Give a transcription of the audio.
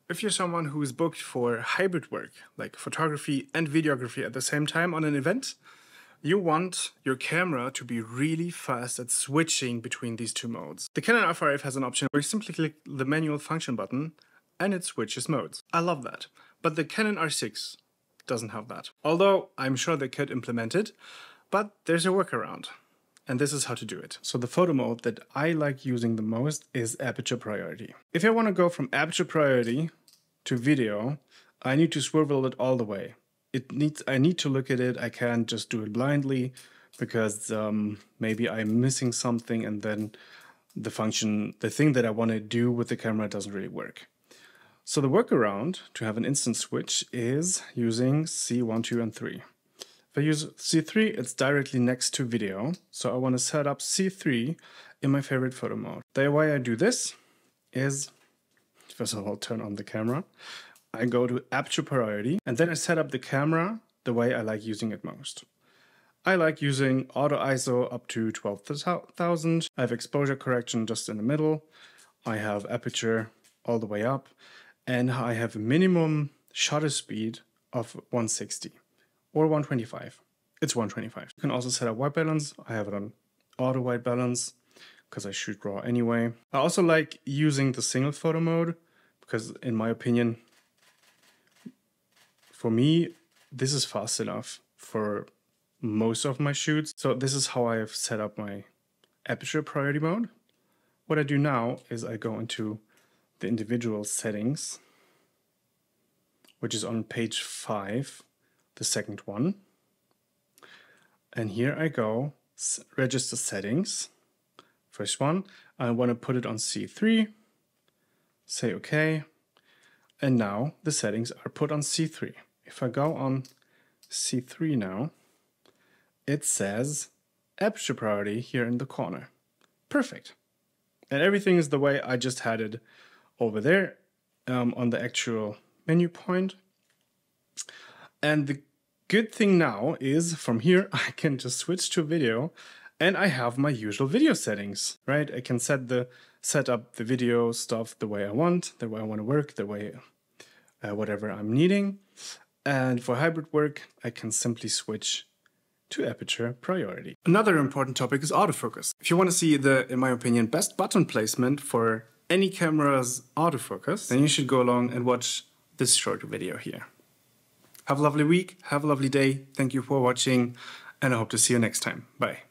If you're someone who is booked for hybrid work, like photography and videography at the same time on an event, you want your camera to be really fast at switching between these two modes. The Canon R5 has an option where you simply click the manual function button and it switches modes. I love that. But the Canon R6 doesn't have that. Although I'm sure they could implement it, but there's a workaround. And this is how to do it. So the photo mode that I like using the most is aperture priority. If I want to go from aperture priority to video, I need to swivel it all the way. I need to look at it. I can't just do it blindly because maybe I'm missing something and then the thing that I want to do with the camera doesn't really work. So the workaround to have an instant switch is using C1, 2, and 3. If I use C3, it's directly next to video. So I want to set up C3 in my favorite photo mode. The way I do this is, first of all, turn on the camera. I go to aperture priority and then I set up the camera the way I like using it most. I like using auto ISO up to 12,000. I have exposure correction just in the middle. I have aperture all the way up and I have a minimum shutter speed of 160 or 125. It's 125. You can also set up white balance. I have it on auto white balance because I shoot raw anyway. I also like using the single photo mode because in my opinion, for me, this is fast enough for most of my shoots. So this is how I have set up my aperture priority mode. What I do now is I go into the individual settings, which is on page 5, the second one. And here I go, register settings. First one, I want to put it on C3, say OK. And now the settings are put on C3. If I go on C3 now, it says aperture priority here in the corner. Perfect. And everything is the way I just had it over there on the actual menu point. And the good thing now is from here, I can just switch to video and I have my usual video settings, right? I can set up the video stuff the way I want to work, the way whatever I'm needing. And for hybrid work, I can simply switch to aperture priority. Another important topic is autofocus. If you want to see the, in my opinion, best button placement for any camera's autofocus, then you should go along and watch this short video here. Have a lovely week, have a lovely day. Thank you for watching, and I hope to see you next time. Bye.